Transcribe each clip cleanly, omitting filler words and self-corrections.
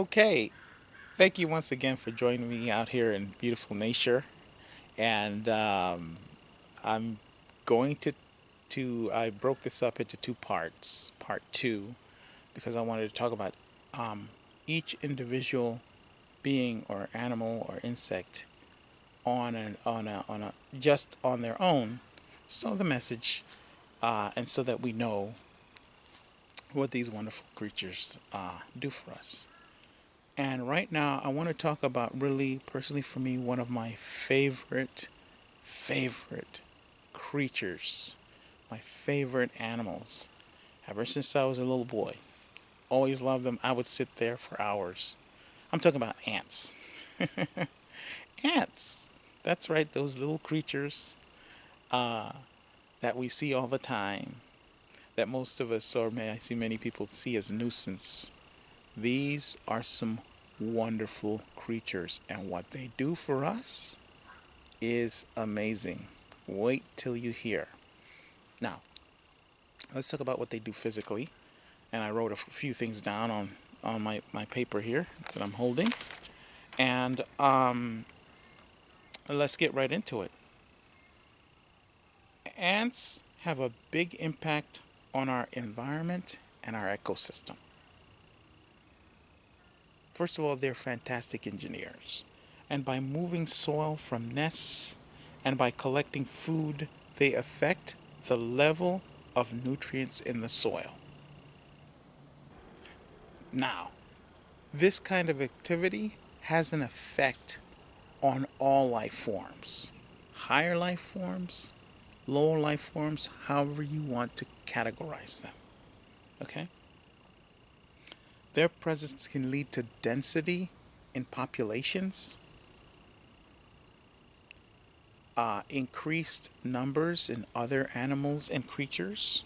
Okay, thank you once again for joining me out here in beautiful nature. And I'm going I broke this up into two parts. Part two, because I wanted to talk about each individual being or animal or insect on a just on their own. So the message, and so that we know what these wonderful creatures do for us. And right now, I want to talk about really, personally for me, one of my favorite creatures, my favorite animals. Ever since I was a little boy, always loved them. I would sit there for hours. I'm talking about ants. Ants. That's right, those little creatures uh, that we see all the time, that most of us, or may I see many people see as nuisance. These are some wonderful creatures, and what they do for us is amazing. Wait till you hear. Now, let's talk about what they do physically. And I wrote a few things down on my paper here that I'm holding. And let's get right into it. Ants have a big impact on our environment and our ecosystem. First of all, they're fantastic engineers. And by moving soil from nests and by collecting food, they affect the level of nutrients in the soil. Now, this kind of activity has an effect on all life forms, higher life forms, lower life forms, however you want to categorize them. Okay? Their presence can lead to density in populations, increased numbers in other animals and creatures,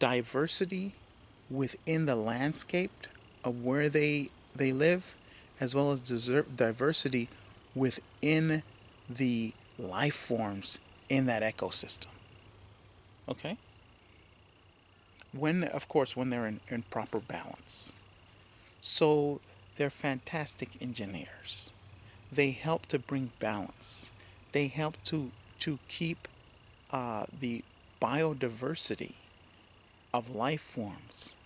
diversity within the landscape of where they live, as well as diversity within the life forms in that ecosystem. Okay? When, of course, when they're in proper balance. So they're fantastic engineers. They help to bring balance. They help to keep the biodiversity of life forms,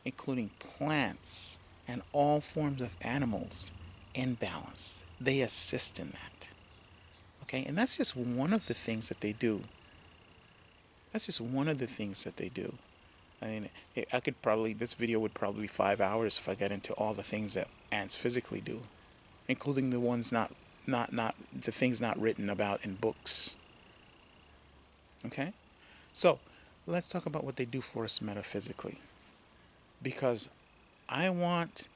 including plants and all forms of animals, in balance. They assist in that. Okay, and that's just one of the things that they do. That's just one of the things that they do. I mean, I could probably, this video would probably be 5 hours if I got into all the things that ants physically do, including the ones not the things not written about in books. Okay, so let's talk about what they do for us metaphysically, because I want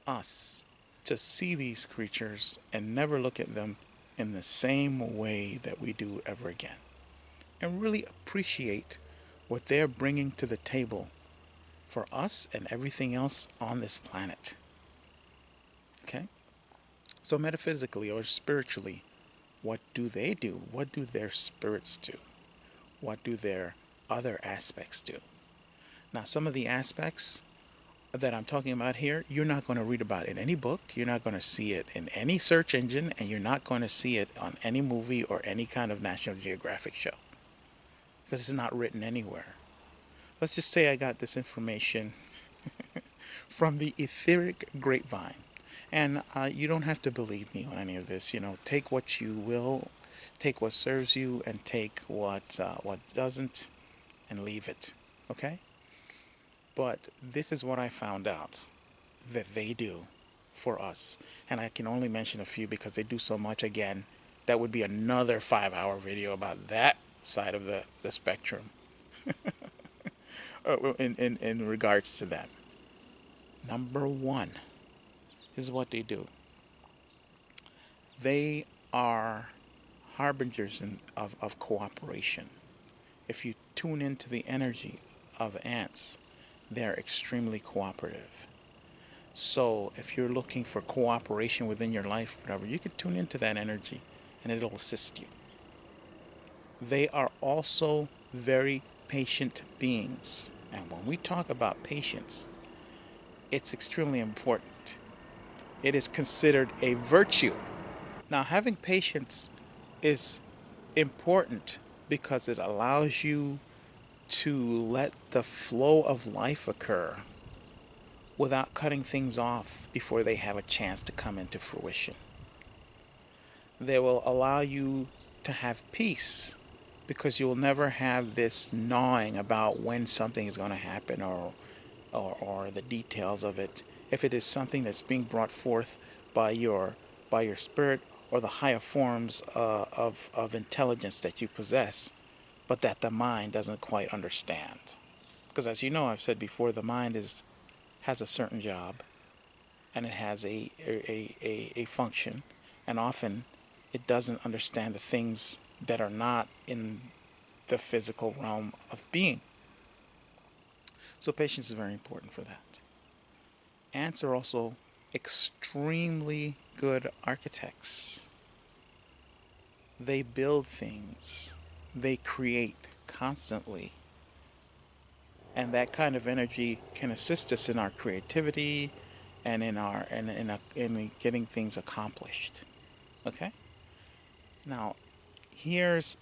us to see these creatures and never look at them in the same way that we do ever again, and really appreciate what they're bringing to the table for us and everything else on this planet. Okay? So, metaphysically or spiritually, what do they do? What do their spirits do? What do their other aspects do? Now, some of the aspects that I'm talking about here, you're not going to read about in any book, you're not going to see it in any search engine, and you're not going to see it on any movie or any kind of National Geographic show, because it's not written anywhere. Let's just say I got this information from the etheric grapevine. And you don't have to believe me on any of this. You know, take what you will, take what serves you, and take what doesn't, and leave it. Okay? But this is what I found out that they do for us, and I can only mention a few because they do so much. Again, that would be another 5 hour video about that side of the spectrum in regards to that. Number one is what they do. They are harbingers of cooperation. If you tune into the energy of ants, they're extremely cooperative. So if you're looking for cooperation within your life, whatever, you could tune into that energy and it'll assist you. They are also very patient beings. And when we talk about patience, It's extremely important. It is considered a virtue. Now, having patience is important because it allows you to let the flow of life occur without cutting things off before they have a chance to come into fruition. They will allow you to have peace because you will never have this gnawing about when something is going to happen, or the details of it. If it is something that's being brought forth by your spirit or the higher forms of intelligence that you possess, but that the mind doesn't quite understand. Because as you know, I've said before, the mind has a certain job, and it has a function, and often it doesn't understand the things that are not in the physical realm of being. So patience is very important for that. Ants are also extremely good architects. They build things, they create constantly, and that kind of energy can assist us in our creativity and in getting things accomplished. Okay? Now, here's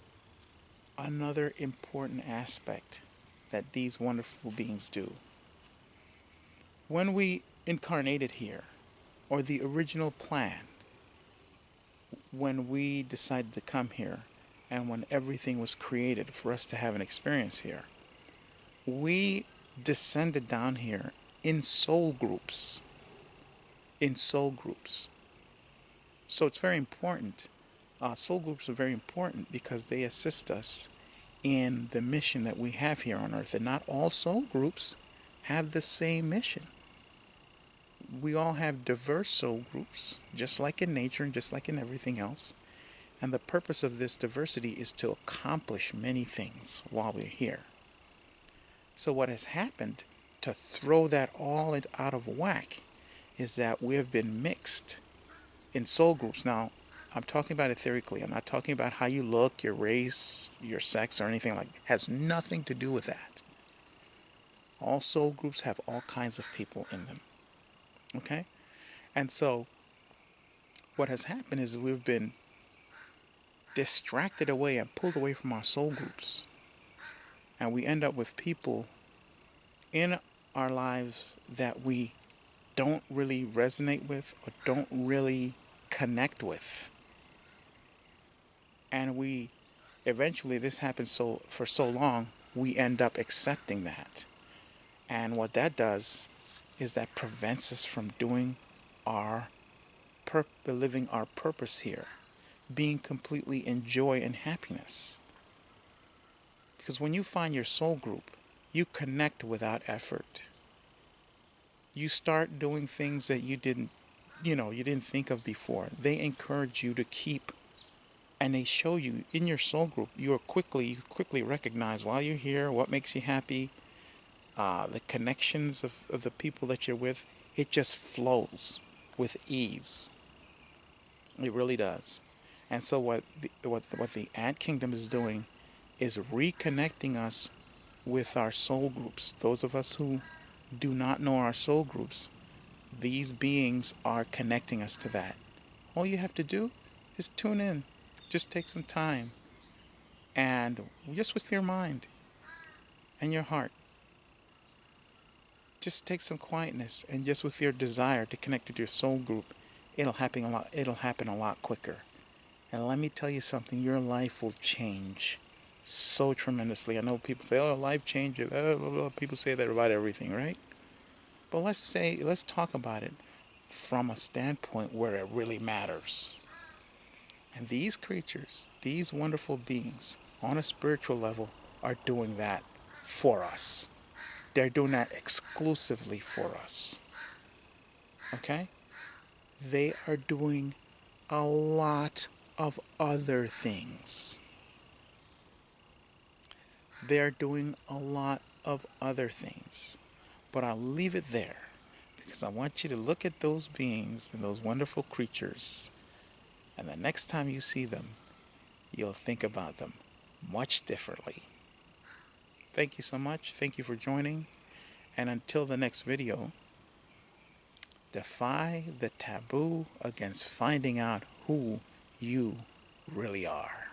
another important aspect that these wonderful beings do. When we incarnated here, or the original plan, when we decided to come here, and when everything was created for us to have an experience here, we descended down here in soul groups. In soul groups. So it's very important. Soul groups are very important because they assist us in the mission that we have here on earth. And not all soul groups have the same mission. We all have diverse soul groups, just like in nature and just like in everything else. And the purpose of this diversity is to accomplish many things while we're here. So what has happened to throw that all out of whack is that we have been mixed in soul groups. Now, I'm talking about etherically. I'm not talking about how you look, your race, your sex, or anything like that. It has nothing to do with that. All soul groups have all kinds of people in them. Okay? And so, what has happened is we've been distracted away and pulled away from our soul groups. And we end up with people in our lives that we don't really resonate with or don't really connect with. And we eventually, this happens for so long, we end up accepting that. And what that does is that prevents us from doing living our purpose here, being completely in joy and happiness. Because when you find your soul group, you connect without effort. You start doing things that you didn't think of before. They encourage you to keep, and they show you in your soul group. You quickly recognize while you're here what makes you happy, the connections of the people that you're with. It just flows with ease. It really does. And so what the ant kingdom is doing is reconnecting us with our soul groups. Those of us who do not know our soul groups, these beings are connecting us to that. All you have to do is tune in. Just take some time, and just with your mind and your heart, just take some quietness, and just with your desire to connect with your soul group, it'll happen a lot quicker. And let me tell you something, your life will change so tremendously. I know people say, oh, life changes. People say that about everything, right? But let's talk about it from a standpoint where it really matters. And these creatures, these wonderful beings, on a spiritual level, are doing that for us. They're doing that exclusively for us. Okay? They are doing a lot of other things. They're doing a lot of other things. But I'll leave it there because I want you to look at those beings and those wonderful creatures, and the next time you see them, you'll think about them much differently. Thank you so much. Thank you for joining. And until the next video, Defy the taboo against finding out who you really are.